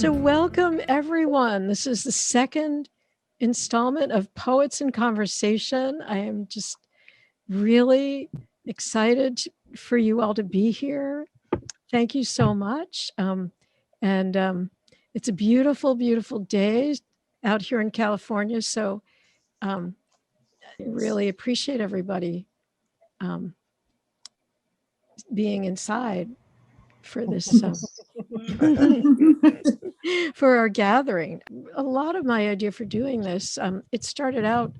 So welcome everyone. This is the second installment of Poets in Conversation. I am just really excited for you all to be here. Thank you so much. It's a beautiful, beautiful day out here in California. So I really appreciate everybody being inside for this for our gathering. A lot of my idea for doing this, it started out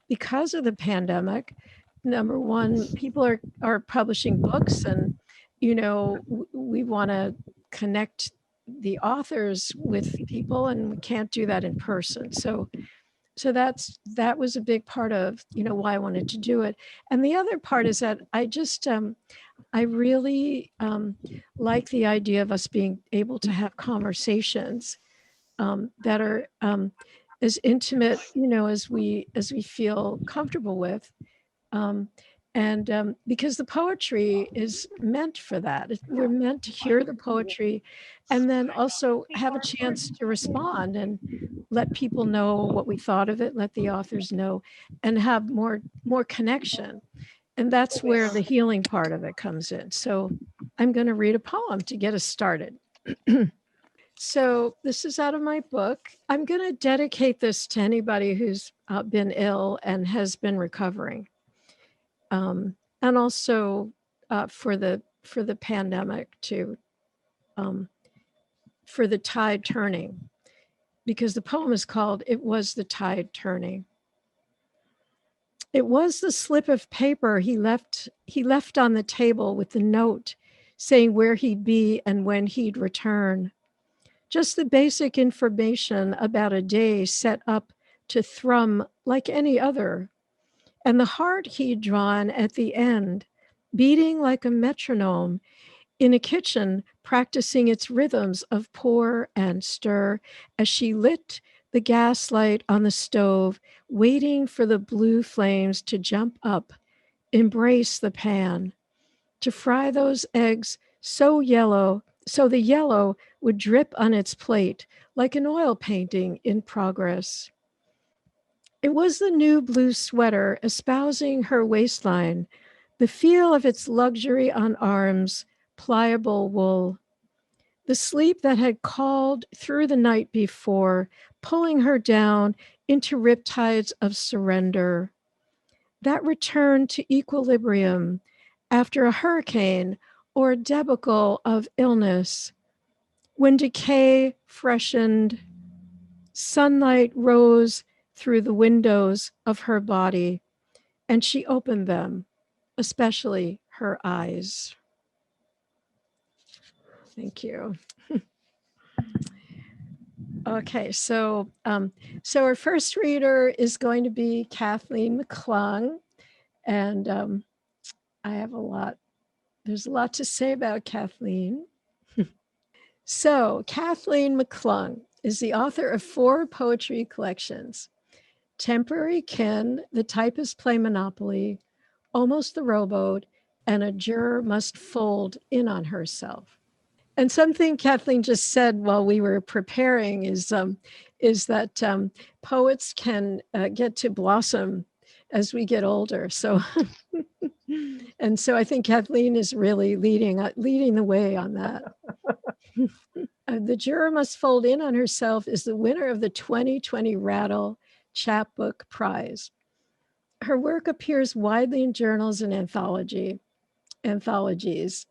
because of the pandemic. Number one, people are publishing books, and we want to connect the authors with people, and we can't do that in person. So that was a big part of why I wanted to do it. And the other part is that I really like the idea of us being able to have conversations that are as intimate, as we feel comfortable with. Because the poetry is meant for that. We're meant to hear the poetry and then also have a chance to respond and let people know what we thought of it, let the authors know, and have more connection. And that's where the healing part of it comes in. So I'm going to read a poem to get us started. So this is out of my book. I'm going to dedicate this to anybody who's been ill and has been recovering. And also for the pandemic too, for the tide turning, because the poem is called "It Was the Tide Turning." It was the slip of paper he left on the table with the note saying where he'd be and when he'd return. Just the basic information about a day set up to thrum like any other. And the heart he'd drawn at the end, beating like a metronome in a kitchen, practicing its rhythms of pour and stir as she lit the gas light on the stove, waiting for the blue flames to jump up, embrace the pan, to fry those eggs so the yellow would drip on its plate like an oil painting in progress. It was the new blue sweater espousing her waistline, the feel of its luxury on arms, pliable wool. The sleep that had called through the night before, pulling her down into riptides of surrender. That return to equilibrium after a hurricane or a debacle of illness, when decay freshened, sunlight rose through the windows of her body, and she opened them, especially her eyes. Thank you. Okay, so our first reader is going to be Kathleen McClung, and there's a lot to say about Kathleen. So Kathleen McClung is the author of 4 poetry collections: Temporary Kin, The Typists Play Monopoly, Almost the Rowboat, and A Juror Must Fold In on Herself. And something Kathleen just said while we were preparing is that poets can get to blossom as we get older. So, and so I think Kathleen is really leading the way on that. The Juror Must Fold In on Herself is the winner of the 2020 Rattle Chap Book Prize. Her work appears widely in journals and anthologies,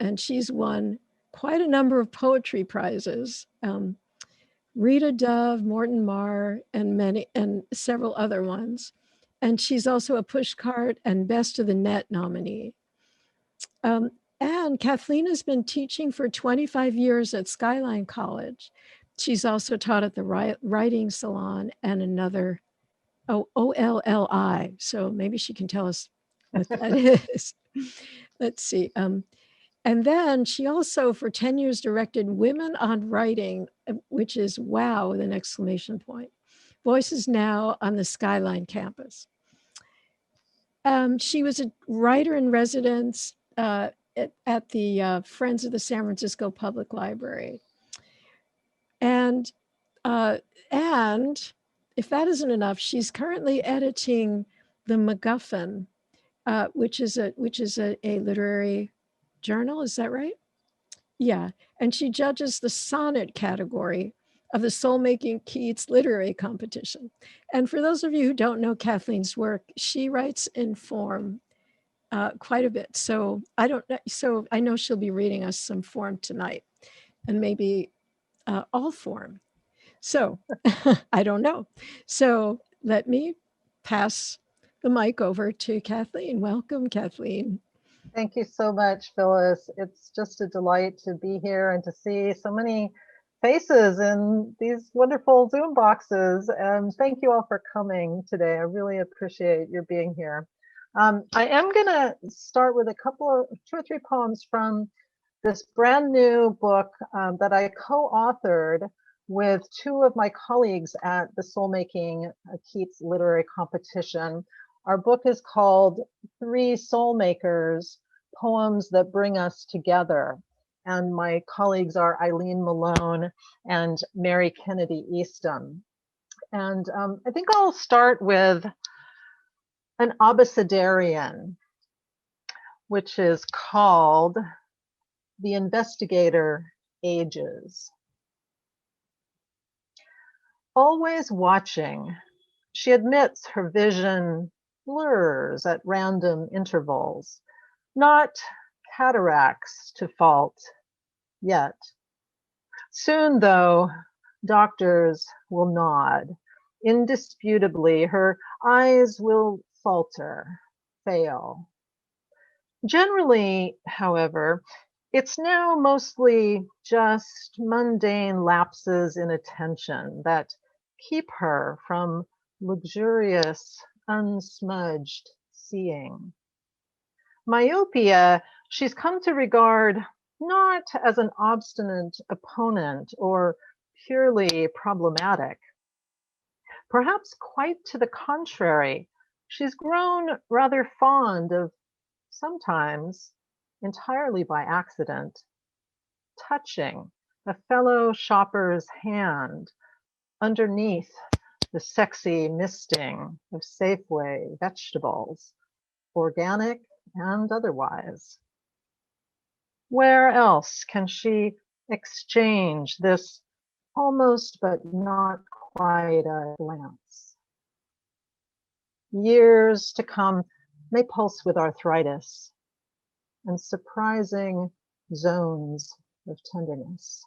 and she's won quite a number of poetry prizes. Rita Dove, Morton Marr, and several other ones. And she's also a Pushcart and Best of the Net nominee. And Kathleen has been teaching for 25 years at Skyline College. She's also taught at the Writing Salon and another OLLI. So maybe she can tell us what that is. Let's see. And then she also, for 10 years, directed Women on Writing, which is wow with an exclamation point. Voices Now on the Skyline campus. She was a writer in residence at the Friends of the San Francisco Public Library. And And if that isn't enough, she's currently editing the MacGuffin, which is a literary journal. Is that right? Yeah. And she judges the sonnet category of the Soul Making Keats literary competition. And for those of you who don't know Kathleen's work, she writes in form quite a bit. So I know she'll be reading us some form tonight, and maybe all form. So I don't know. So let me pass the mic over to Kathleen. Welcome, Kathleen. Thank you so much, Phyllis. It's just a delight to be here and to see so many faces in these wonderful Zoom boxes. And thank you all for coming today. I really appreciate your being here. I am going to start with two or three poems from this brand new book that I co-authored with two of my colleagues at the Soul Making Keats Literary Competition. Our book is called Three Soul Makers, Poems That Bring Us Together. And my colleagues are Eileen Malone and Mary Kennedy Easton. And I think I'll start with an abecedarian, which is called The Investigator Ages. Always watching, she admits her vision blurs at random intervals, not cataracts to fault yet. Soon, though, doctors will nod. Indisputably, her eyes will falter, fail. Generally, however, it's now mostly just mundane lapses in attention that keep her from luxurious, unsmudged seeing. Myopia, she's come to regard not as an obstinate opponent or purely problematic. Perhaps quite to the contrary, she's grown rather fond of, sometimes entirely by accident, touching a fellow shopper's hand underneath the sexy misting of Safeway vegetables, organic and otherwise. Where else can she exchange this almost but not quite a glance? Years to come may pulse with arthritis and surprising zones of tenderness.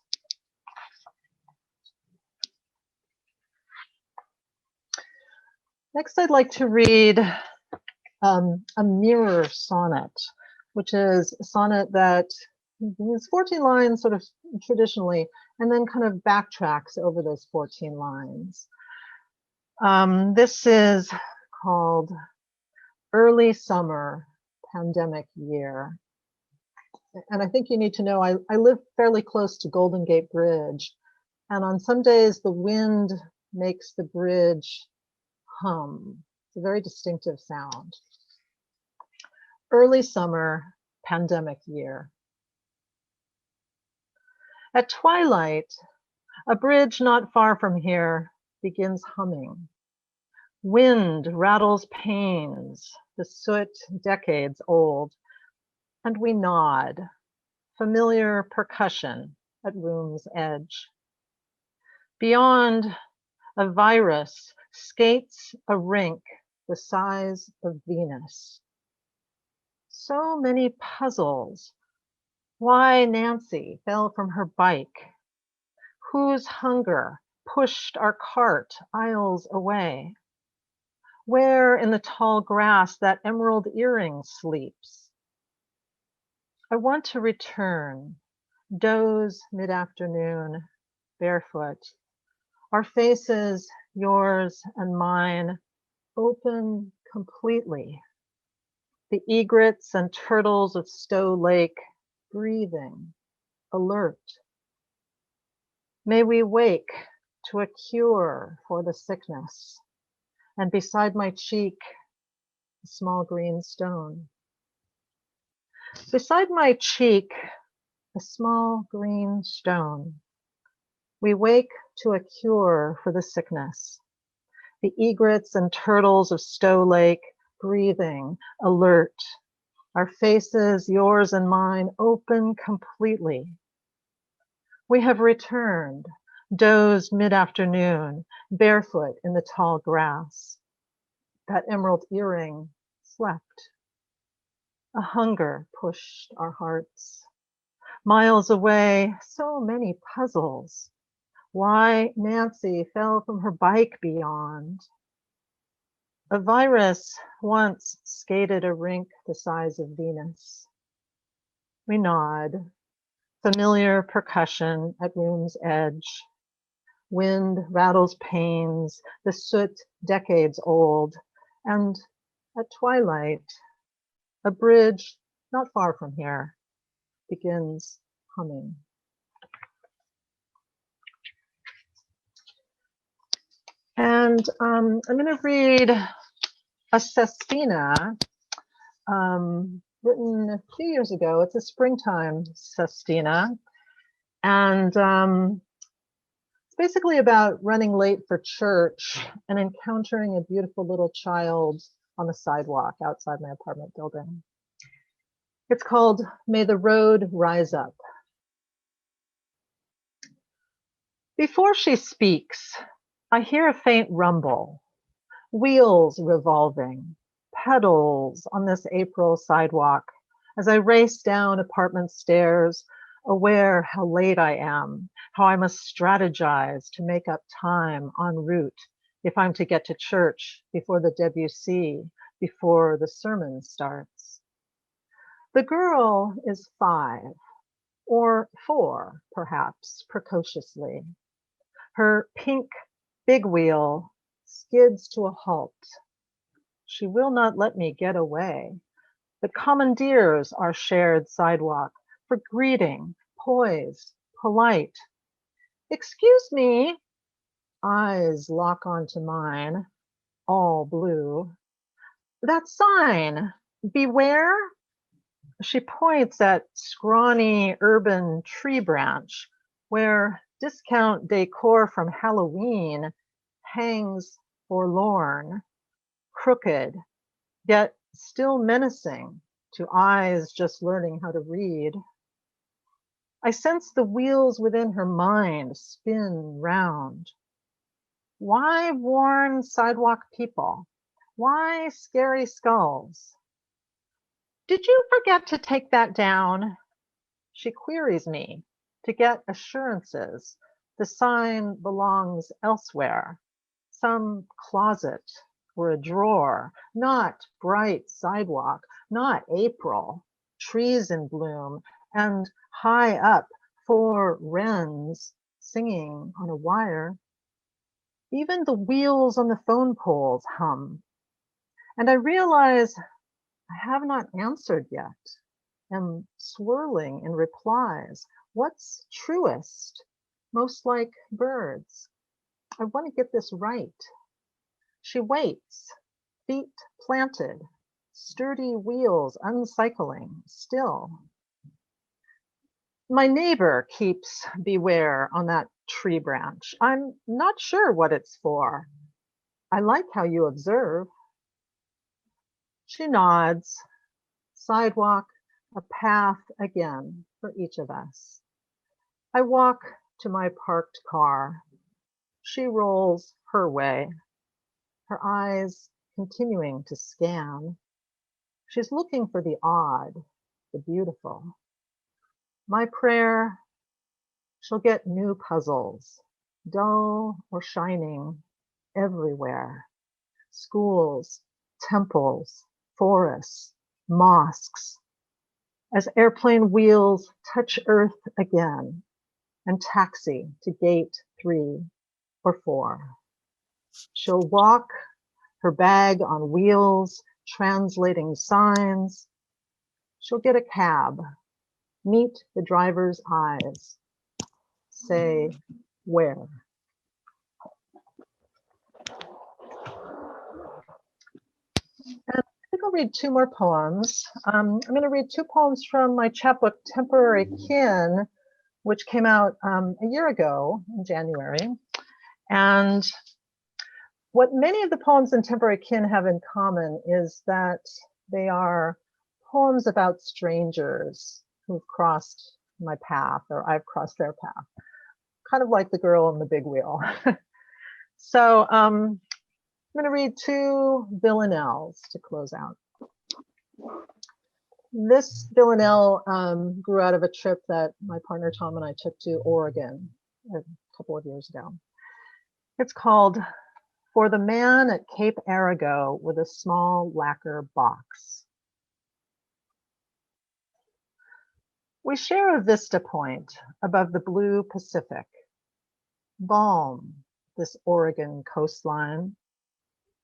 Next, I'd like to read a mirror sonnet, which is a sonnet that is 14 lines sort of traditionally, and then kind of backtracks over those 14 lines. This is called Early Summer Pandemic Year. And I think you need to know, I live fairly close to Golden Gate Bridge, and on some days the wind makes the bridge hum. It's a very distinctive sound. Early summer, pandemic year. At twilight, a bridge not far from here begins humming. Wind rattles panes, the soot decades old, and we nod, familiar percussion at room's edge. Beyond, a virus skates a rink the size of Venus. So many puzzles. Why Nancy fell from her bike, whose hunger pushed our cart aisles away, where in the tall grass that emerald earring sleeps. I want to return, doze mid-afternoon, barefoot, our faces, yours and mine, open completely. The egrets and turtles of Stowe Lake breathing, alert. May we wake to a cure for the sickness, and beside my cheek, a small green stone. Beside my cheek, a small green stone. We wake to a cure for the sickness. The egrets and turtles of Stowe Lake, breathing, alert. Our faces, yours and mine, open completely. We have returned, dozed mid-afternoon, barefoot in the tall grass. That emerald earring slept. A hunger pushed our hearts. Miles away, so many puzzles. Why Nancy fell from her bike beyond. A virus once skated a rink the size of Venus. We nod, familiar percussion at room's edge. Wind rattles panes, the soot decades old, and at twilight, a bridge not far from here begins humming. And I'm going to read a sestina written a few years ago. It's a springtime sestina. And it's basically about running late for church and encountering a beautiful little child on the sidewalk outside my apartment building. It's called May the Road Rise Up. Before she speaks, I hear a faint rumble, wheels revolving, pedals on this April sidewalk as I race down apartment stairs, aware how late I am, how I must strategize to make up time en route if I'm to get to church before the Debussy, before the sermon starts. The girl is 5, or 4, perhaps, precociously. Her pink big wheel skids to a halt. She will not let me get away, but commandeers our shared sidewalk for greeting, poised, polite. Excuse me. Eyes lock onto mine, all blue. That sign, beware. She points at scrawny urban tree branch where discount decor from Halloween hangs forlorn, crooked, yet still menacing to eyes just learning how to read. I sense the wheels within her mind spin round. Why worn sidewalk people? Why scary skulls? Did you forget to take that down? She queries me to get assurances the sign belongs elsewhere, some closet or a drawer, not bright sidewalk, not April, trees in bloom, and high up 4 wrens singing on a wire. Even the wheels on the phone poles hum. And I realize I have not answered yet. Am swirling in replies. What's truest? Most like birds. I want to get this right. She waits, feet planted, sturdy wheels uncycling, still. My neighbor keeps beware on that tree branch. I'm not sure what it's for. I like how you observe. She nods. Sidewalk, a path again for each of us. I walk to my parked car. She rolls her way, her eyes continuing to scan. She's looking for the odd, the beautiful. My prayer, she'll get new puzzles, dull or shining, everywhere. Schools, temples, forests, mosques, as airplane wheels touch earth again and taxi to gate 3 or 4. She'll walk, her bag on wheels, translating signs. She'll get a cab, meet the driver's eyes, say where. And I think I'll read 2 more poems. I'm going to read 2 poems from my chapbook, Temporary Kin, which came out a year ago in January. And what many of the poems in Temporary Kin have in common is that they are poems about strangers who've crossed my path, or I've crossed their path, kind of like the girl in the big wheel. So I'm going to read 2 Villanelles to close out. This Villanelle grew out of a trip that my partner Tom and I took to Oregon a couple of years ago. It's called For the Man at Cape Arago with a Small Lacquer Box. We share a vista point above the blue Pacific. Balm, this Oregon coastline.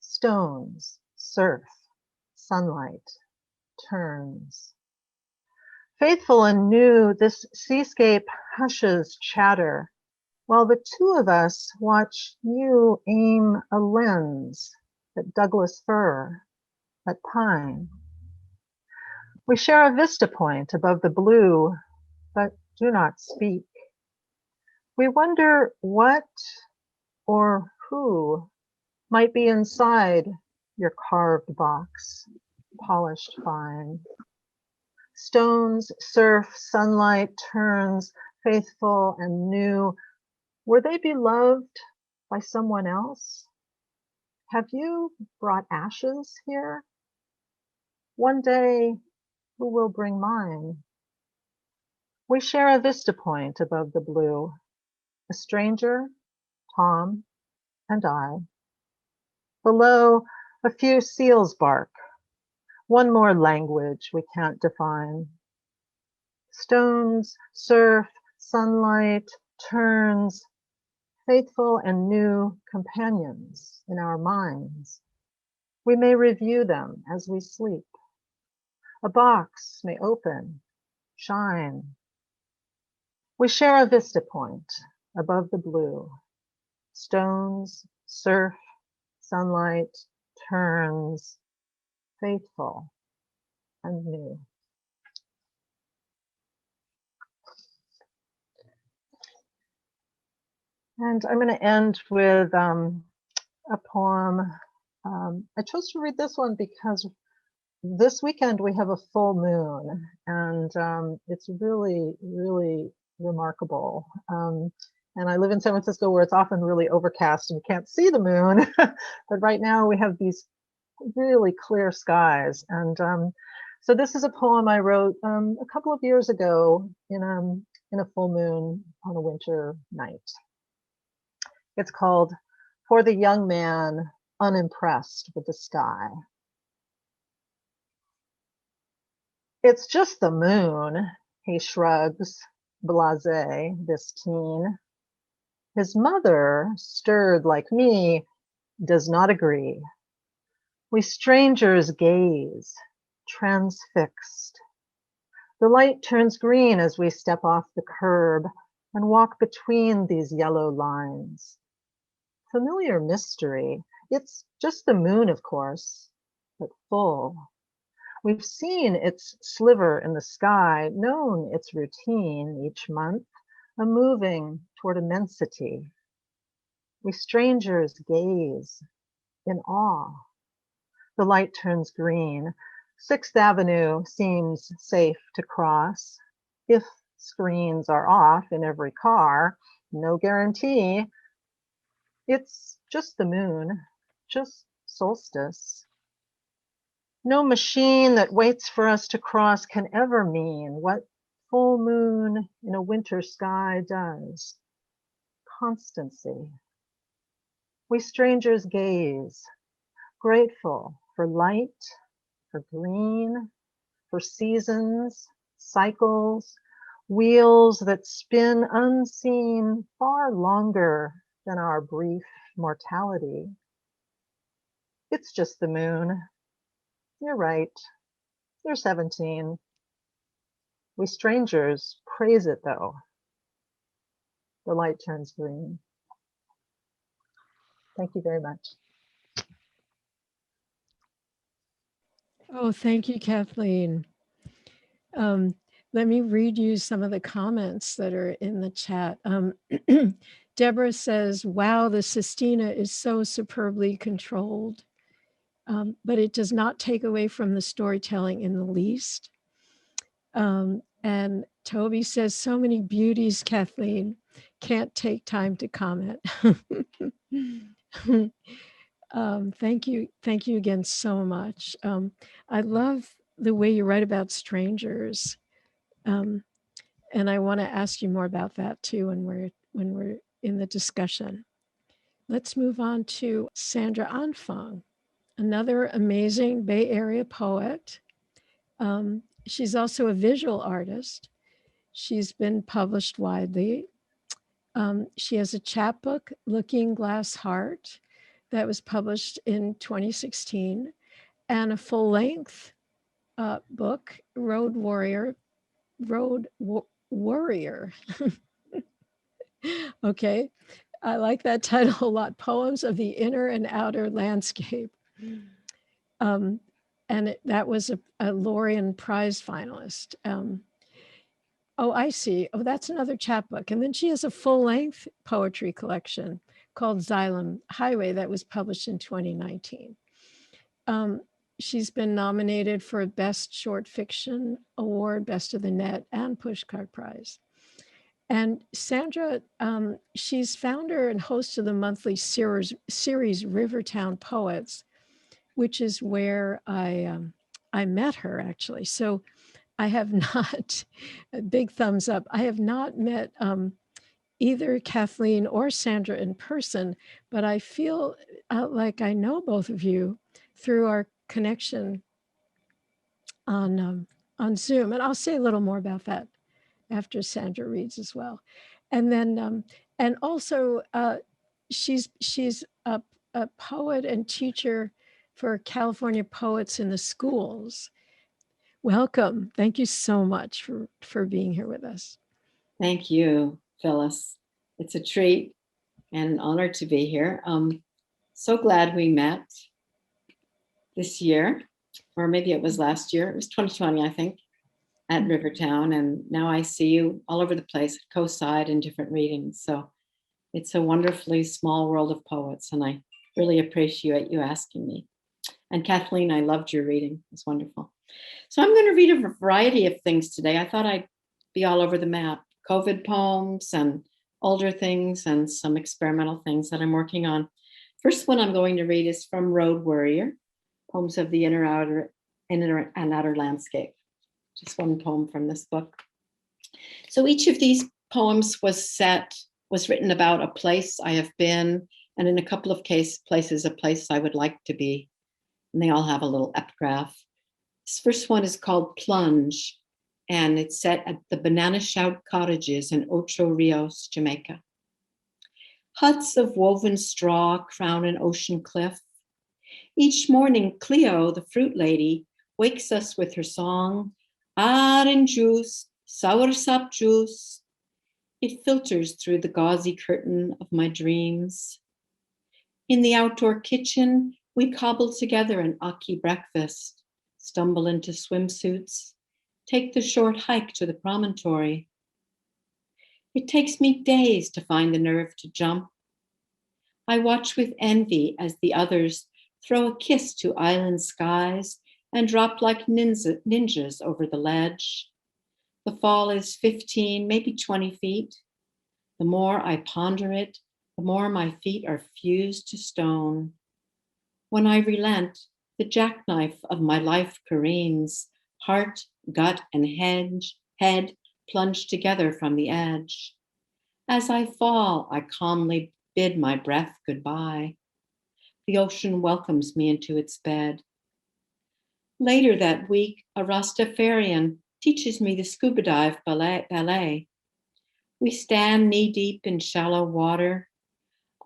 Stones, surf, sunlight, turns. Faithful and new, this seascape hushes chatter, while the 2 of us watch you aim a lens at Douglas fir, at pine. We share a vista point above the blue, but do not speak. We wonder what or who might be inside your carved box, polished fine. Stones, surf, sunlight, turns, faithful and new. Were they beloved by someone else? Have you brought ashes here? One day, who will bring mine? We share a vista point above the blue. A stranger, Tom, and I. Below, a few seals bark. One more language we can't define. Stones, surf, sunlight, turns, faithful and new companions in our minds. We may review them as we sleep. A box may open, shine. We share a vista point above the blue. Stones, surf, sunlight, turns, faithful and new. And I'm going to end with a poem. I chose to read this one because this weekend we have a full moon, and it's really, really remarkable. And I live in San Francisco, where it's often really overcast and you can't see the moon. But right now we have these really clear skies. And so this is a poem I wrote a couple of years ago in a full moon on a winter night. It's called For the Young Man Unimpressed with the Sky. It's just the moon, he shrugs, blasé, this teen. His mother, stirred like me, does not agree. We strangers gaze, transfixed. The light turns green as we step off the curb and walk between these yellow lines. Familiar mystery. It's just the moon, of course, but full. We've seen its sliver in the sky, known its routine each month, a moving toward immensity. We strangers gaze in awe. The light turns green. 6th Avenue seems safe to cross. If screens are off in every car, no guarantee. It's just the moon, just solstice. No machine that waits for us to cross can ever mean what full moon in a winter sky does. Constancy. We strangers gaze, grateful for light, for green, for seasons, cycles, wheels that spin unseen far longer than our brief mortality. It's just the moon. You're right. You're 17. We strangers praise it though. The light turns green. Thank you very much. Oh, thank you, Kathleen. let me read you some of the comments that are in the chat. Deborah says, wow, the sestina is so superbly controlled, but it does not take away from the storytelling in the least. And Toby says, so many beauties, Kathleen, can't take time to comment. Thank you again so much. I love the way you write about strangers. And I want to ask you more about that too when we're in the discussion. Let's move on to Sandra-Anfang, another amazing Bay Area poet. She's also a visual artist. She's been published widely. She has a chapbook, Looking Glass Heart, that was published in 2016, and a full-length book, Worrier. Okay, I like that title a lot. Poems of the Inner and Outer Landscape. And that was a Lorien Prize finalist. Oh, I see. Oh, that's another chapbook. And then she has a full-length poetry collection called Xylem Highway that was published in 2019. She's been nominated for Best Short Fiction Award, Best of the Net, and Pushcart Prize. And Sandra, she's founder and host of the monthly series Rivertown Poets, which is where I met her, actually. So I have not, a big thumbs up, I have not met either Kathleen or Sandra in person, but I feel like I know both of you through our connection on Zoom. And I'll say a little more about that after Sandra reads as well. And then, and also she's a poet and teacher for California Poets in the Schools. Welcome. Thank you so much for being here with us. Thank you, Phyllis. It's a treat and an honor to be here. So glad we met this year, or maybe it was last year. It was 2020, I think, at Rivertown. And now I see you all over the place at co-side in different readings. So it's a wonderfully small world of poets. And I really appreciate you asking me. And Kathleen, I loved your reading. It's wonderful. So I'm going to read a variety of things today. I thought I'd be all over the map. COVID poems and older things and some experimental things that I'm working on. First one I'm going to read is from Worrier, Poems of the Inner and Outer Landscape. Just one poem from this book. So each of these poems was written about a place I have been, and in a couple of places, a place I would like to be. And they all have a little epigraph. This first one is called Plunge, and it's set at the Banana Shout Cottages in Ocho Rios, Jamaica. Huts of woven straw crown an ocean cliff. Each morning, Cleo, the fruit lady, wakes us with her song, orange juice, soursop juice. It filters through the gauzy curtain of my dreams. In the outdoor kitchen, we cobble together an Aki breakfast, stumble into swimsuits, take the short hike to the promontory. It takes me days to find the nerve to jump. I watch with envy as the others throw a kiss to island skies and drop like ninjas over the ledge. The fall is 15, maybe 20 feet. The more I ponder it, the more my feet are fused to stone. When I relent, the jackknife of my life careens, heart, gut, and head plunge together from the edge. As I fall, I calmly bid my breath goodbye. The ocean welcomes me into its bed. Later that week, a Rastafarian teaches me the scuba dive ballet. We stand knee-deep in shallow water.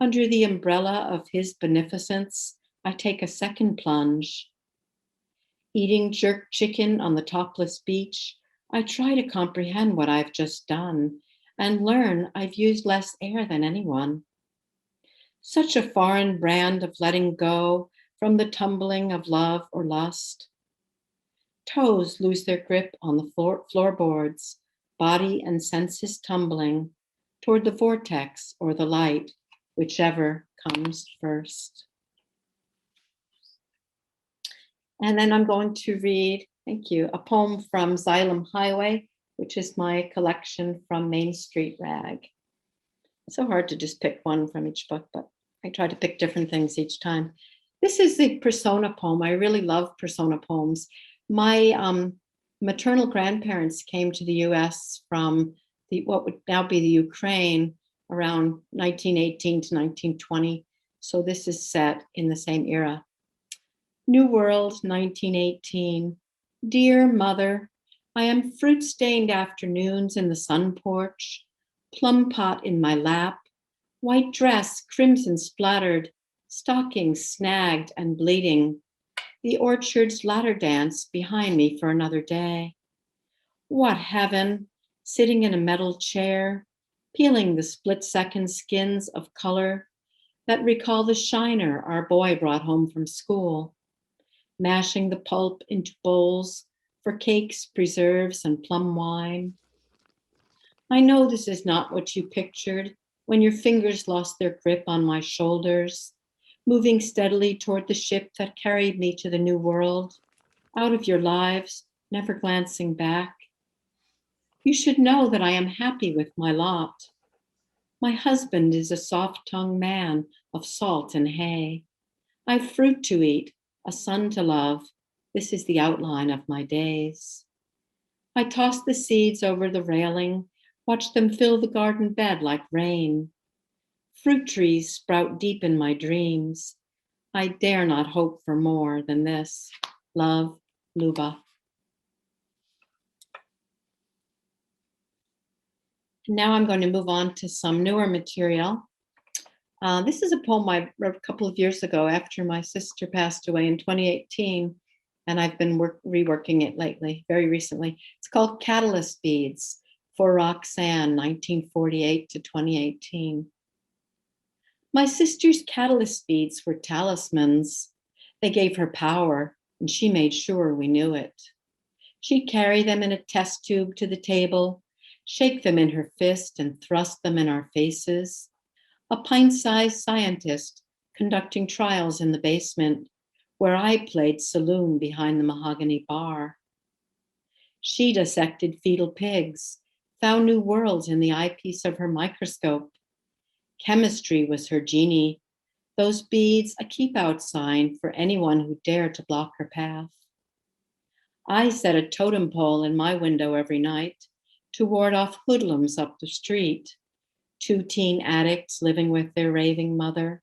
Under the umbrella of his beneficence, I take a second plunge. Eating jerk chicken on the topless beach, I try to comprehend what I've just done and learn I've used less air than anyone. Such a foreign brand of letting go from the tumbling of love or lust. Toes lose their grip on the floorboards, body and senses tumbling toward the vortex or the light, whichever comes first. And then I'm going to read, thank you, a poem from Xylem Highway, which is my collection from Main Street Rag. It's so hard to just pick one from each book, but I try to pick different things each time. This is the persona poem. I really love persona poems. My maternal grandparents came to the US from what would now be the Ukraine around 1918 to 1920. So this is set in the same era. New World, 1918. Dear mother, I am fruit-stained afternoons in the sun porch, plum pot in my lap, white dress crimson splattered, stockings snagged and bleeding, the orchard's ladder dance behind me for another day. What heaven, sitting in a metal chair, peeling the split-second skins of color that recall the shiner our boy brought home from school, mashing the pulp into bowls for cakes, preserves, and plum wine. I know this is not what you pictured when your fingers lost their grip on my shoulders, moving steadily toward the ship that carried me to the new world, out of your lives, never glancing back. You should know that I am happy with my lot. My husband is a soft-tongued man of salt and hay. I've fruit to eat, a son to love. This is the outline of my days. I toss the seeds over the railing, watch them fill the garden bed like rain. Fruit trees sprout deep in my dreams. I dare not hope for more than this. Love, Luba. Now I'm going to move on to some newer material. This is a poem I wrote a couple of years ago after my sister passed away in 2018, and I've been reworking it lately, very recently. It's called Catalyst Beads for Roxanne, 1948 to 2018. My sister's catalyst beads were talismans. They gave her power, and she made sure we knew it. She'd carry them in a test tube to the table, shake them in her fist and thrust them in our faces. A pint-sized scientist conducting trials in the basement, where I played saloon behind the mahogany bar. She dissected fetal pigs, found new worlds in the eyepiece of her microscope. Chemistry was her genie, those beads a keep-out sign for anyone who dared to block her path. I set a totem pole in my window every night to ward off hoodlums up the street, 2 teen addicts living with their raving mother.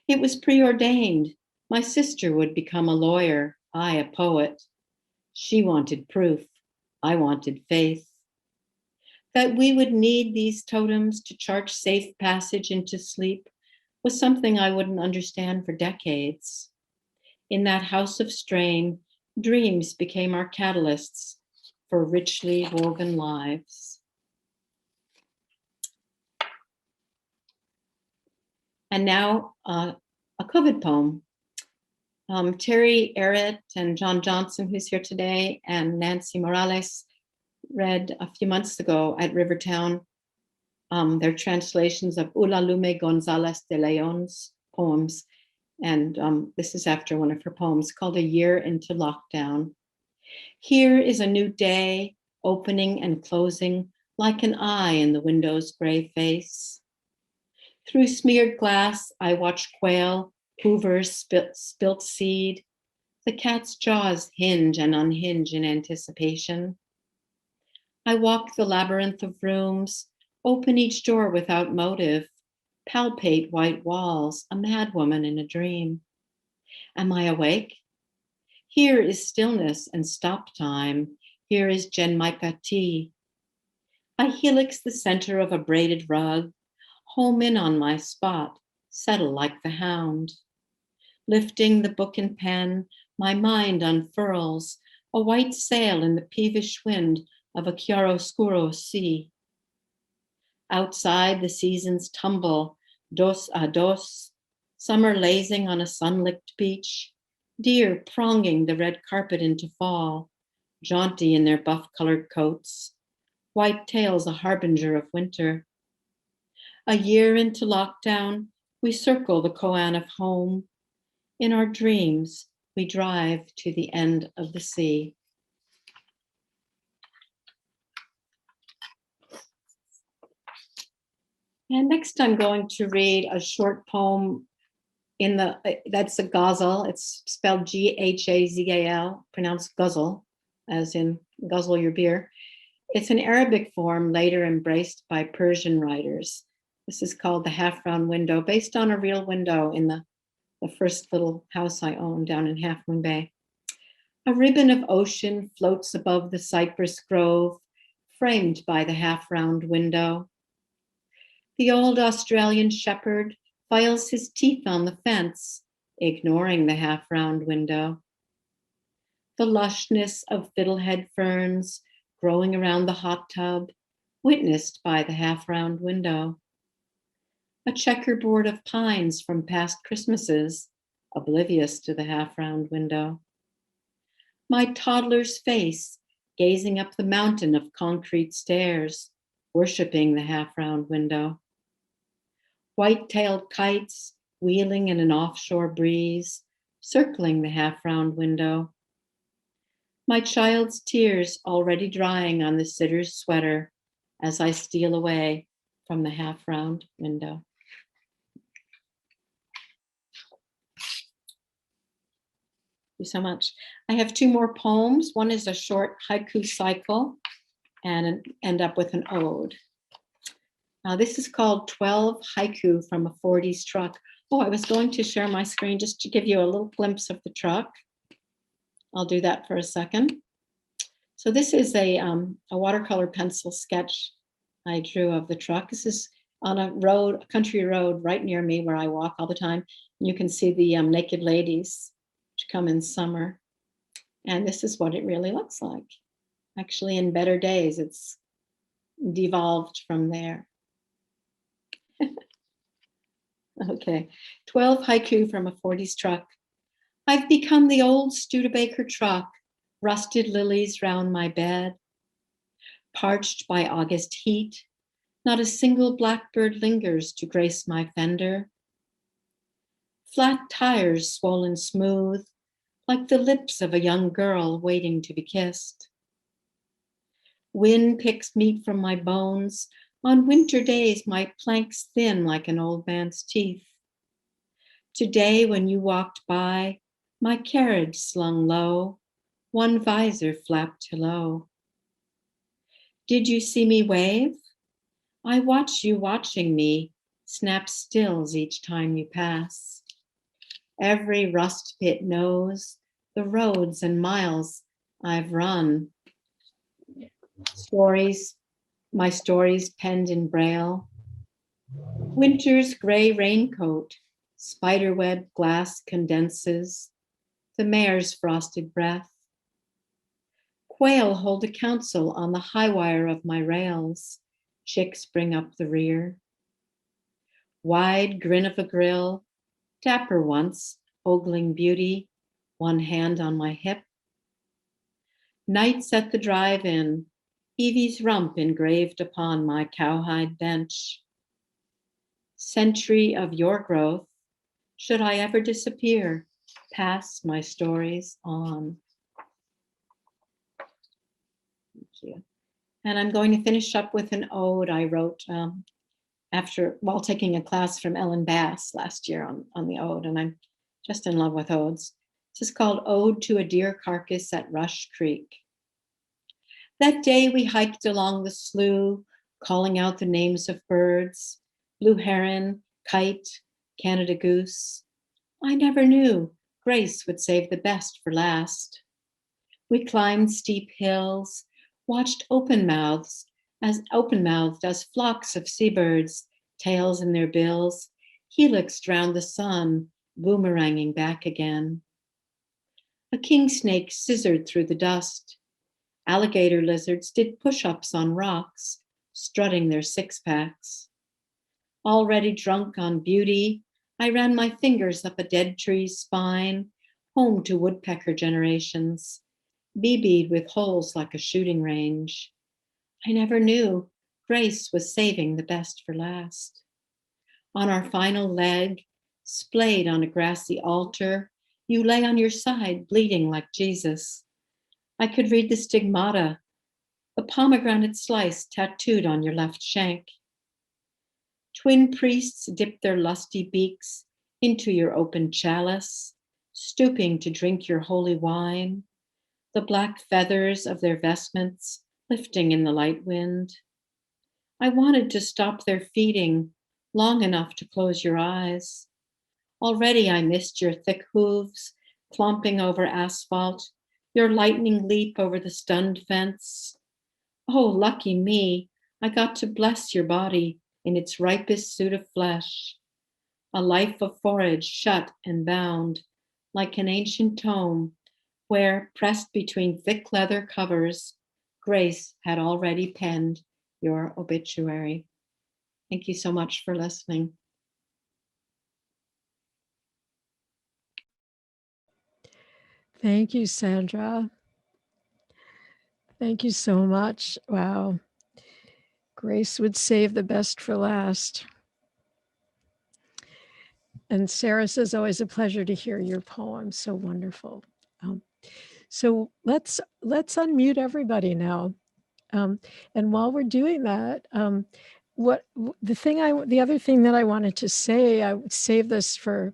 It was preordained. My sister would become a lawyer, I a poet. She wanted proof, I wanted faith. That we would need these totems to chart safe passage into sleep was something I wouldn't understand for decades. In that house of strain, dreams became our catalysts for richly woven lives. And now a COVID poem. Terry Arrett and John Johnson, who's here today, and Nancy Morales read a few months ago at Rivertown their translations of Ulalume Gonzalez de Leon's poems. And this is after one of her poems called A Year into Lockdown. Here is a new day, opening and closing like an eye in the window's gray face. Through smeared glass, I watch quail, hoovers spilt seed. The cat's jaws hinge and unhinge in anticipation. I walk the labyrinth of rooms, open each door without motive, palpate white walls, a madwoman in a dream. Am I awake? Here is stillness and stop time. Here is Genmaica tea. I helix the center of a braided rug, home in on my spot, settle like the hound. Lifting the book and pen, my mind unfurls, a white sail in the peevish wind of a chiaroscuro sea. Outside, the seasons tumble, dos a dos, summer lazing on a sun-licked beach, deer pronging the red carpet into fall, jaunty in their buff-colored coats, white tails a harbinger of winter. A year into lockdown, we circle the koan of home. In our dreams, we drive to the end of the sea. And next I'm going to read a short poem that's a ghazal. It's spelled G-H-A-Z-A-L, pronounced ghazal, as in guzzle your beer. It's an Arabic form later embraced by Persian writers. This is called The Half-Round Window, based on a real window in the first little house I owned down in Half Moon Bay. A ribbon of ocean floats above the cypress grove, framed by the half-round window. The old Australian shepherd files his teeth on the fence, ignoring the half-round window. The lushness of fiddlehead ferns growing around the hot tub, witnessed by the half-round window. A checkerboard of pines from past Christmases, oblivious to the half-round window. My toddler's face gazing up the mountain of concrete stairs, worshiping the half-round window. White-tailed kites wheeling in an offshore breeze, circling the half-round window. My child's tears already drying on the sitter's sweater as I steal away from the half-round window. Thank you so much. I have two more poems. One is a short haiku cycle and end up with an ode. This is called 12 Haiku from a 40s Truck. Oh, I was going to share my screen just to give you a little glimpse of the truck. I'll do that for a second. So this is a watercolor pencil sketch I drew of the truck. This is on a road, a country road right near me where I walk all the time. You can see the naked ladies which come in summer. And this is what it really looks like. Actually, in better days, it's devolved from there. Okay, 12 haiku from a 40s truck. I've become the old Studebaker truck, rusted lilies round my bed. Parched by August heat, not a single blackbird lingers to grace my fender. Flat tires swollen smooth, like the lips of a young girl waiting to be kissed. Wind picks meat from my bones. On winter days, my planks thin like an old man's teeth. Today, when you walked by, my carriage slung low, one visor flapped hello. Did you see me wave? I watch you watching me, snap stills each time you pass. Every rust pit knows the roads and miles I've run. My stories penned in braille. Winter's gray raincoat, spiderweb glass condenses, the mare's frosted breath. Quail hold a council on the high wire of my rails, chicks bring up the rear. Wide grin of a grill, dapper once, ogling beauty, one hand on my hip. Nights at the drive-in, Evie's rump engraved upon my cowhide bench. Century of your growth, should I ever disappear, pass my stories on. Thank you. And I'm going to finish up with an ode I wrote while taking a class from Ellen Bass last year on the ode, and I'm just in love with odes. This is called Ode to a Deer Carcass at Rush Creek. That day we hiked along the slough, calling out the names of birds, blue heron, kite, Canada goose. I never knew Grace would save the best for last. We climbed steep hills, watched open-mouthed as flocks of seabirds, tails in their bills, helixed round the sun, boomeranging back again. A king snake scissored through the dust. Alligator lizards did push-ups on rocks, strutting their six-packs. Already drunk on beauty, I ran my fingers up a dead tree's spine, home to woodpecker generations, BB'd with holes like a shooting range. I never knew grace was saving the best for last. On our final leg, splayed on a grassy altar, you lay on your side, bleeding like Jesus. I could read the stigmata, the pomegranate slice tattooed on your left shank. Twin priests dipped their lusty beaks into your open chalice, stooping to drink your holy wine, the black feathers of their vestments lifting in the light wind. I wanted to stop their feeding long enough to close your eyes. Already I missed your thick hooves clomping over asphalt, your lightning leap over the stunned fence. Oh, lucky me, I got to bless your body in its ripest suit of flesh, a life of forage shut and bound, like an ancient tome where, pressed between thick leather covers, Grace had already penned your obituary. Thank you so much for listening. Thank you, Sandra. Thank you so much. Wow. Grace would save the best for last. And Sarah says, always a pleasure to hear your poem. So wonderful. So let's unmute everybody now. And while we're doing that, the other thing that I wanted to say, I would save this for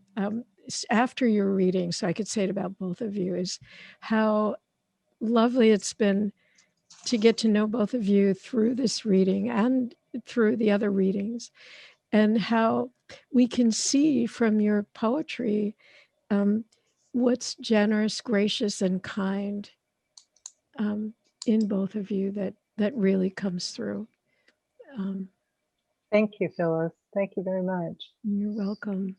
after your reading, so I could say it about both of you, is how lovely it's been to get to know both of you through this reading and through the other readings, and how we can see from your poetry what's generous, gracious, and kind in both of you that really comes through. Thank you, Phyllis. Thank you very much. You're welcome.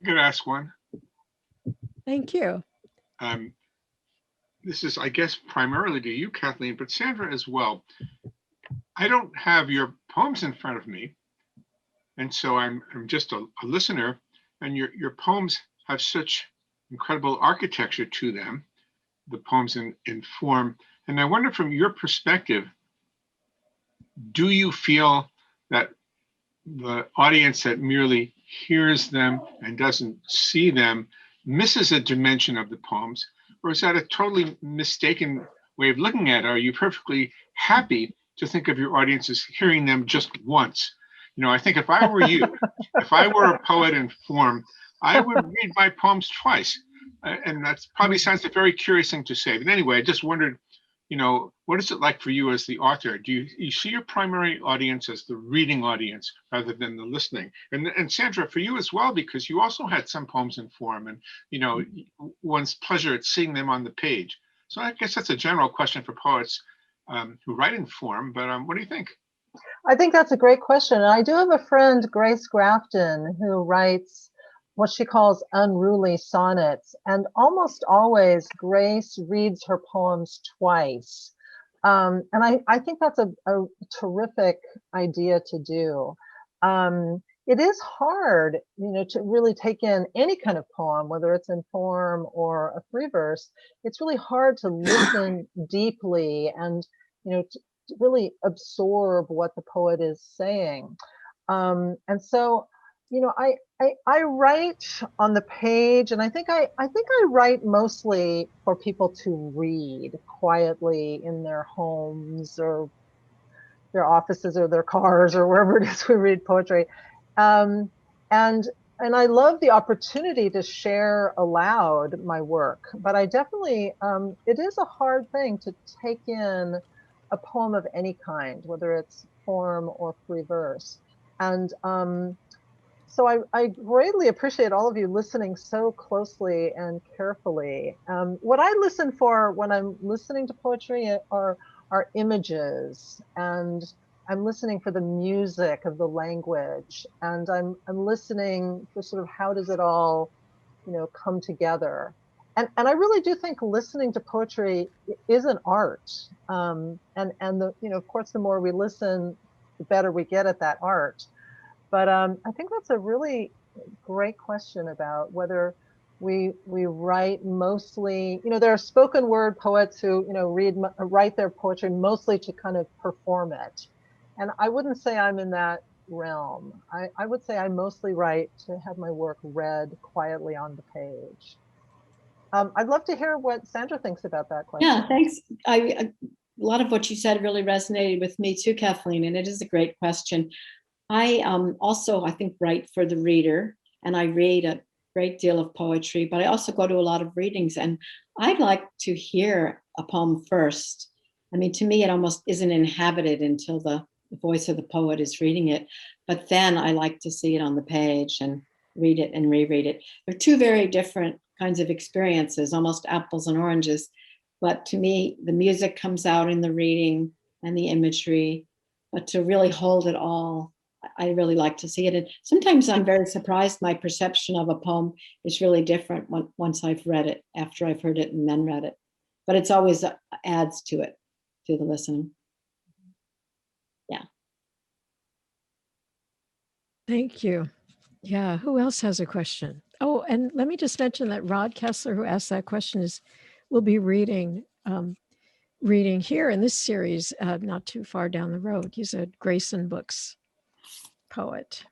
I'm going to ask one. Thank you. This is, I guess, primarily to you, Kathleen, but Sandra as well. I don't have your poems in front of me, and so I'm just a listener, and your poems have such incredible architecture to them, the poems in form. And I wonder, from your perspective, do you feel that the audience that merely hears them and doesn't see them misses a dimension of the poems? Or is that a totally mistaken way of looking at it? Are you perfectly happy to think of your audience as hearing them just once? You know, I think if I were you, if I were a poet in form, I would read my poems twice. And that probably sounds a very curious thing to say. But anyway, I just wondered, you know, what is it like for you as the author? Do you see your primary audience as the reading audience rather than the listening? And Sandra, for you as well, because you also had some poems in form, and, you know, one's pleasure at seeing them on the page. So I guess that's a general question for poets who write in form, but what do you think? I think that's a great question. And I do have a friend, Grace Grafton, who writes what she calls unruly sonnets. And almost always Grace reads her poems twice. And I think that's a terrific idea to do. It is hard, you know, to really take in any kind of poem, whether it's in form or a free verse. It's really hard to listen deeply and, you know, to really absorb what the poet is saying. And so, you know, I write on the page, and I think I write mostly for people to read quietly in their homes or their offices or their cars or wherever it is we read poetry. And I love the opportunity to share aloud my work, but I definitely, it is a hard thing to take in a poem of any kind, whether it's form or free verse. And so I greatly appreciate all of you listening so closely and carefully. What I listen for when I'm listening to poetry are images, and I'm listening for the music of the language, and I'm listening for sort of how does it all, you know, come together. And I really do think listening to poetry is an art. And the, you know, of course, the more we listen, the better we get at that art. But I think that's a really great question about whether We write mostly, there are spoken word poets who, write their poetry mostly to kind of perform it. And I wouldn't say I'm in that realm. I would say I mostly write to have my work read quietly on the page. I'd love to hear what Sandra thinks about that question. Yeah, thanks. A lot of what you said really resonated with me too, Kathleen, and it is a great question. I also, I think, write for the reader, and I read a great deal of poetry, but I also go to a lot of readings, and I'd like to hear a poem first. I mean, to me, it almost isn't inhabited until the voice of the poet is reading it, but then I like to see it on the page and read it and reread it. They're two very different kinds of experiences, almost apples and oranges. But to me, the music comes out in the reading and the imagery, but to really hold it all, I really like to see it. And sometimes I'm very surprised my perception of a poem is really different once I've read it, after I've heard it and then read it. But it's always adds to it, to the listening. Yeah. Thank you. Yeah, who else has a question? Oh, and let me just mention that Rod Kessler, who asked that question, will be reading here in this series, not too far down the road. He's a Grayson Books poet.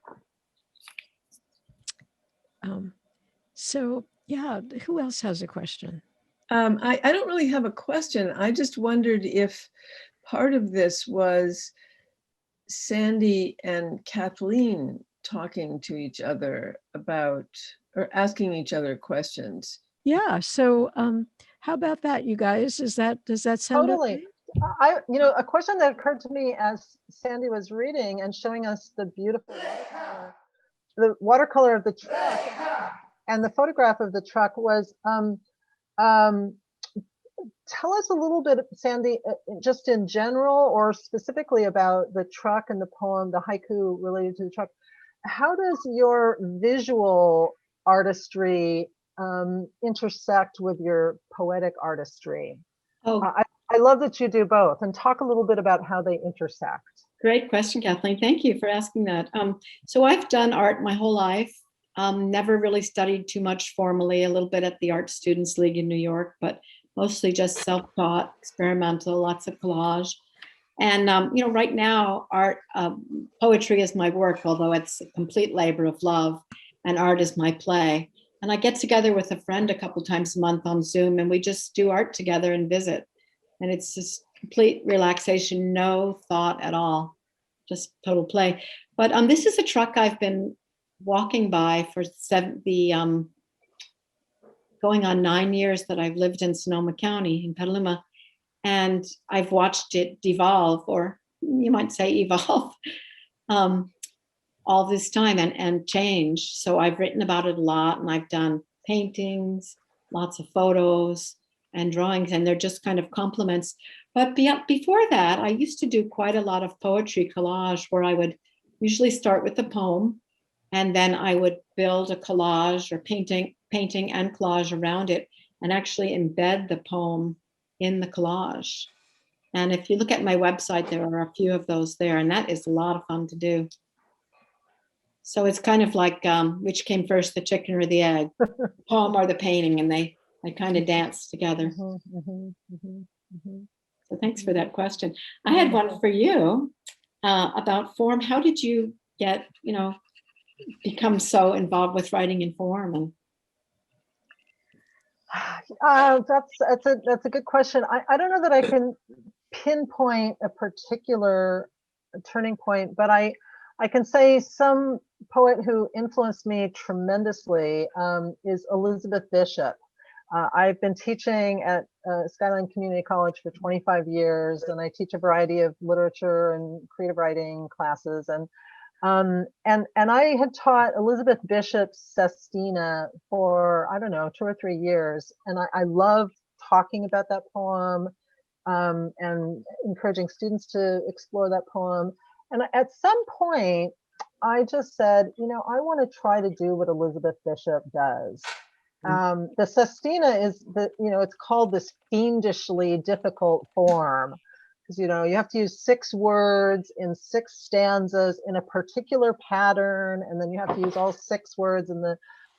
So yeah, who else has a question? I don't really have a question. I just wondered if part of this was Sandy and Kathleen talking to each other about, or asking each other questions. Yeah, so how about that, you guys? Does that sound Totally. okay? A question that occurred to me as Sandy was reading and showing us the beautiful watercolor of the truck and the photograph of the truck was, tell us a little bit, Sandy, just in general or specifically about the truck and the poem, the haiku related to the truck. How does your visual artistry intersect with your poetic artistry? Oh, I love that you do both, and talk a little bit about how they intersect. Great question, Kathleen. Thank you for asking that. So I've done art my whole life. Never really studied too much formally, a little bit at the Art Students League in New York, but mostly just self-taught, experimental, lots of collage. And, right now, poetry is my work, although it's a complete labor of love, and art is my play. And I get together with a friend a couple times a month on Zoom, and we just do art together and visit. And it's just complete relaxation, no thought at all, just total play. But this is a truck I've been walking by for going on 9 years that I've lived in Sonoma County in Petaluma. And I've watched it devolve, or you might say evolve, all this time and change. So I've written about it a lot, and I've done paintings, lots of photos and drawings, and they're just kind of compliments. But before that, I used to do quite a lot of poetry collage, where I would usually start with a poem, and then I would build a collage or painting and collage around it, and actually embed the poem in the collage. And if you look at my website, there are a few of those there, and that is a lot of fun to do. So it's kind of like which came first, the chicken or the egg, the poem or the painting, and they kind of dance together. So thanks for that question. I had one for you about form. How did you get, become so involved with writing in form? And that's a good question. I don't know that I can pinpoint a particular turning point, but I can say some poet who influenced me tremendously is Elizabeth Bishop. I've been teaching at Skyline Community College for 25 years, and I teach a variety of literature and creative writing classes. And I had taught Elizabeth Bishop's Sestina for, I don't know, 2 or 3 years. And I love talking about that poem and encouraging students to explore that poem. And at some point, I just said, I want to try to do what Elizabeth Bishop does. The Sestina is it's called this fiendishly difficult form, because you have to use 6 words in 6 stanzas in a particular pattern, and then you have to use all 6 words in the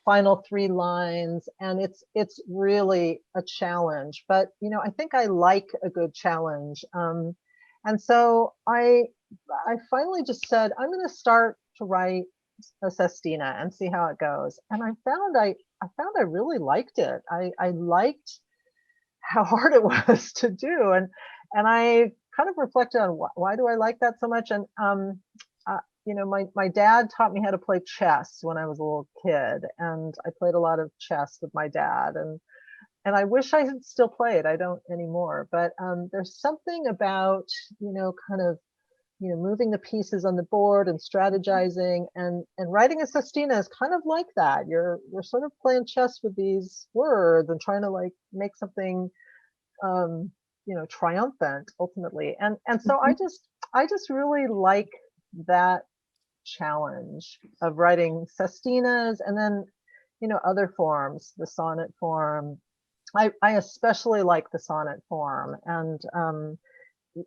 final 3 lines, and it's really a challenge. But I think I like a good challenge, and so I finally just said I'm going to start to write a sestina and see how it goes. And I found I really liked it. I liked how hard it was to do, and I kind of reflected on why do I like that so much. And my dad taught me how to play chess when I was a little kid, and I played a lot of chess with my dad, and I wish I had still played. I don't anymore, but there's something about kind of moving the pieces on the board and strategizing, and writing a sestina is kind of like that. You're sort of playing chess with these words and trying to like make something triumphant ultimately. And so I just really like that challenge of writing sestinas, and then other forms, the sonnet form. I especially like the sonnet form, and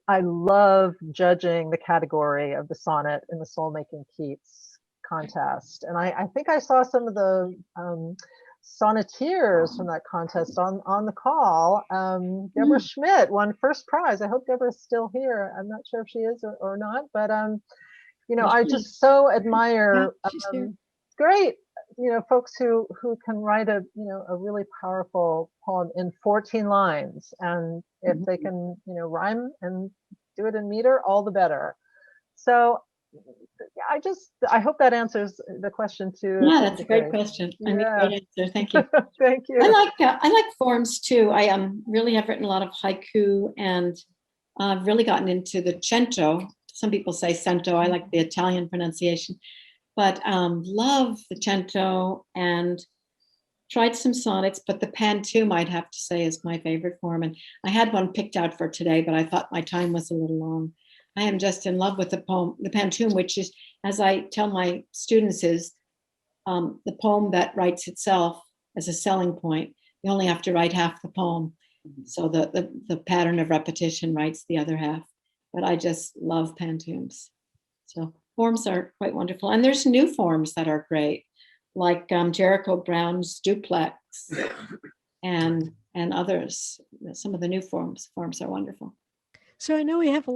I love judging the category of the sonnet in the Soul Making Keats contest. And I think I saw some of the sonneteers from that contest on the call. Deborah Schmidt won first prize. I hope Deborah's still here. I'm not sure if she is or not, but I just so admire great folks who can write a really powerful poem in 14 lines, and if they can rhyme and do it in meter, all the better. So I hope that answers the question too. Yeah, that's a great question. I mean, great answer. Thank you. Thank you. I like forms too. I really have written a lot of haiku, and I've really gotten into the cento. Some people say cento. I like the Italian pronunciation, but love the cento, and tried some sonnets, but the pantoum, I'd have to say, is my favorite form. And I had one picked out for today, but I thought my time was a little long. I am just in love with the poem, the pantoum, which is, as I tell my students, is the poem that writes itself as a selling point. You only have to write half the poem. So the pattern of repetition writes the other half. But I just love pantoums. So forms are quite wonderful. And there's new forms that are great, like Jericho Brown's duplex and others. Some of the new forms are wonderful. So I know we have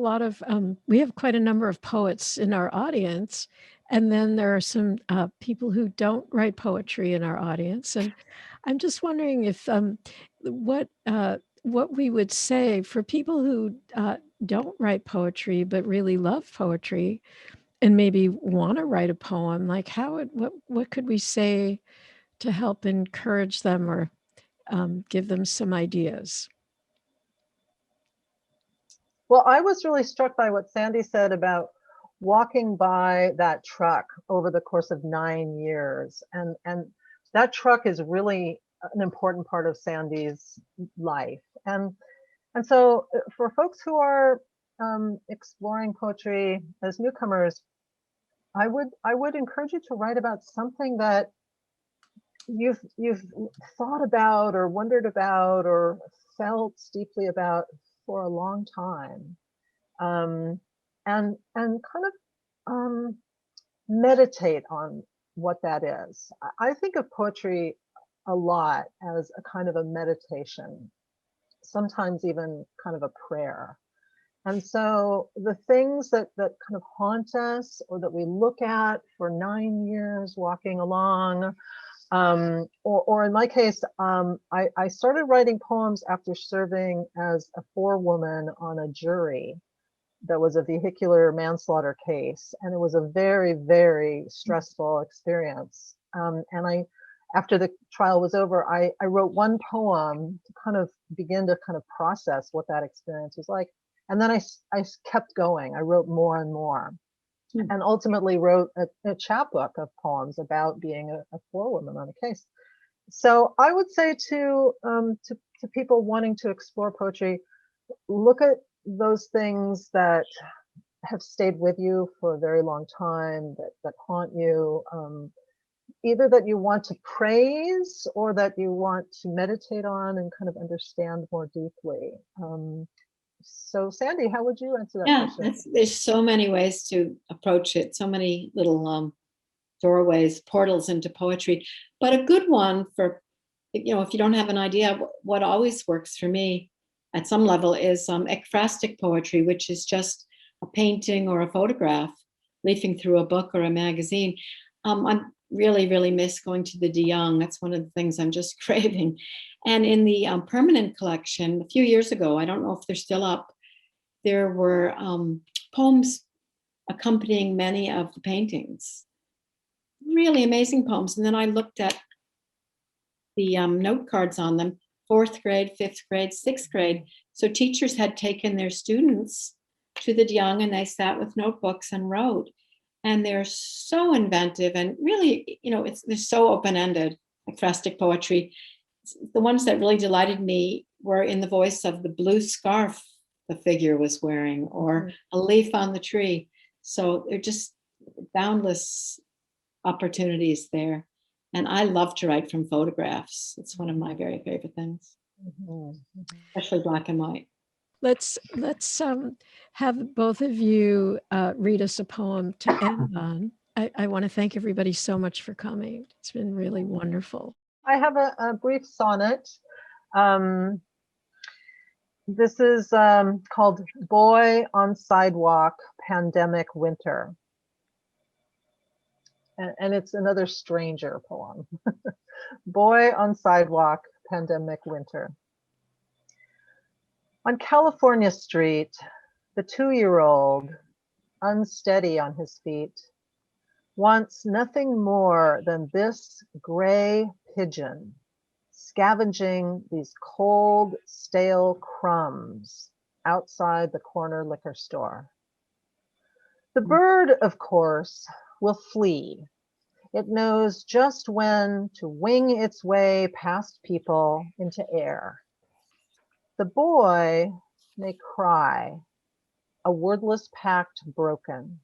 we have quite a number of poets in our audience, and then there are some people who don't write poetry in our audience. And I'm just wondering if what we would say for people who don't write poetry but really love poetry and maybe want to write a poem, like what could we say to help encourage them or give them some ideas? Well, I was really struck by what Sandy said about walking by that truck over the course of 9 years. And that truck is really an important part of Sandy's life. And so for folks who are exploring poetry as newcomers, I would encourage you to write about something that you've thought about or wondered about or felt deeply about for a long time, and kind of meditate on what that is. I think of poetry a lot as a kind of a meditation, sometimes even kind of a prayer. And so the things that kind of haunt us, or that we look at for 9 years walking along, or in my case, I started writing poems after serving as a forewoman on a jury that was a vehicular manslaughter case. And it was a very, very stressful experience. And after the trial was over, I wrote one poem to kind of begin to kind of process what that experience was like. And then I kept going. I wrote more and more, and ultimately wrote a chapbook of poems about being a forewoman on a case. So I would say to people wanting to explore poetry, look at those things that have stayed with you for a very long time, that haunt you, either that you want to praise or that you want to meditate on and kind of understand more deeply. So Sandy, how would you answer that question? There's so many ways to approach it, so many little doorways, portals into poetry. But a good one for, if you don't have an idea, what always works for me at some level is ekphrastic poetry, which is just a painting or a photograph leafing through a book or a magazine. I really, really miss going to the De Young. That's one of the things I'm just craving. And in the permanent collection, a few years ago, I don't know if they're still up, there were poems accompanying many of the paintings. Really amazing poems. And then I looked at the note cards on them, 4th grade, 5th grade, 6th grade. So teachers had taken their students to the De Young and they sat with notebooks and wrote. And they're so inventive and really, they're so open-ended, ekphrastic poetry. The ones that really delighted me were in the voice of the blue scarf the figure was wearing or a leaf on the tree. So they're just boundless opportunities there. And I love to write from photographs. It's one of my very favorite things, especially black and white. Let's have both of you read us a poem to end on. I want to thank everybody so much for coming. It's been really wonderful. I have a brief sonnet. This is called Boy on Sidewalk, Pandemic Winter. And it's another stranger poem. Boy on Sidewalk, Pandemic Winter. On California Street, the 2-year-old, unsteady on his feet, wants nothing more than this gray pigeon scavenging these cold, stale crumbs outside the corner liquor store. The bird, of course, will flee. It knows just when to wing its way past people into air. The boy may cry, a wordless pact broken,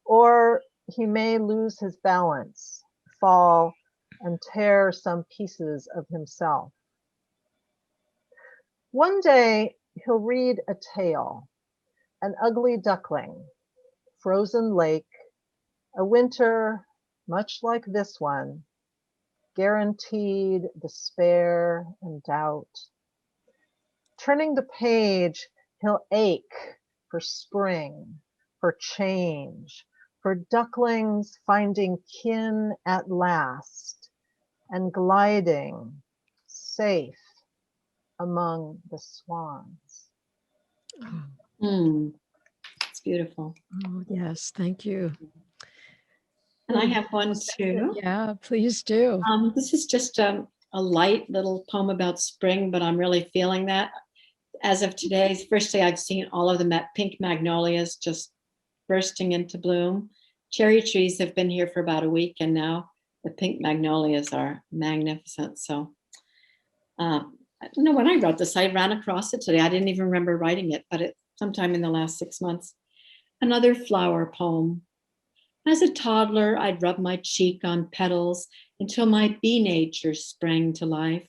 or he may lose his balance, fall, and tear some pieces of himself. One day he'll read a tale, an ugly duckling, frozen lake, a winter much like this one, guaranteed despair and doubt. Turning the page, he'll ache for spring, for change, for ducklings finding kin at last and gliding safe among the swans. It's beautiful. Oh, yes, thank you. And I have one too. Yeah, please do. This is just a light little poem about spring, but I'm really feeling that. As of today's first day, I've seen all of the pink magnolias just bursting into bloom. Cherry trees have been here for about a week, and now the pink magnolias are magnificent. So, when I wrote this, I ran across it today. I didn't even remember writing it, but it's sometime in the last 6 months. Another flower poem. As a toddler, I'd rub my cheek on petals until my bee nature sprang to life.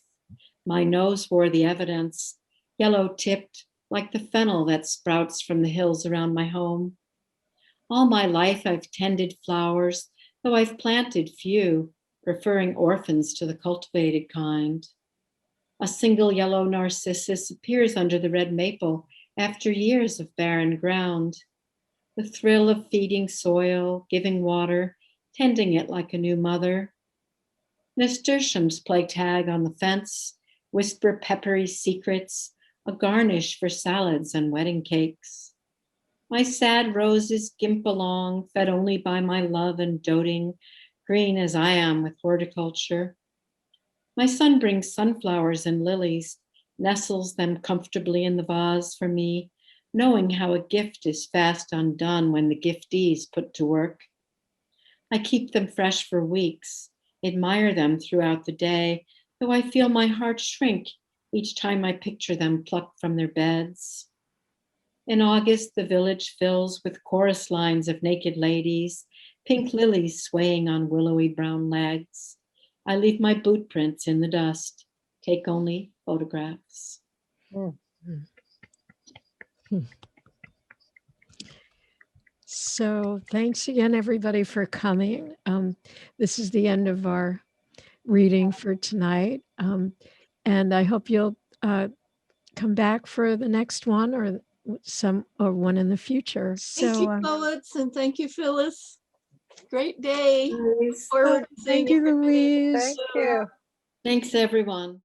My nose bore the evidence, yellow-tipped, like the fennel that sprouts from the hills around my home. All my life I've tended flowers, though I've planted few, preferring orphans to the cultivated kind. A single yellow narcissus appears under the red maple after years of barren ground. The thrill of feeding soil, giving water, tending it like a new mother. Nasturtiums play tag on the fence, whisper peppery secrets, a garnish for salads and wedding cakes. My sad roses gimp along, fed only by my love and doting, green as I am with horticulture. My son brings sunflowers and lilies, nestles them comfortably in the vase for me, knowing how a gift is fast undone when the giftees put to work. I keep them fresh for weeks, admire them throughout the day, though I feel my heart shrink each time I picture them plucked from their beds. In August, the village fills with chorus lines of naked ladies, pink lilies swaying on willowy brown legs. I leave my boot prints in the dust, take only photographs. So thanks again, everybody, for coming. This is the end of our reading for tonight. And I hope you'll come back for the next one or one in the future. Thank you, poets, and thank you, Phyllis. Great day. Louise. Forward to Thank seeing you, everybody. Louise. Thank you. Thanks, everyone.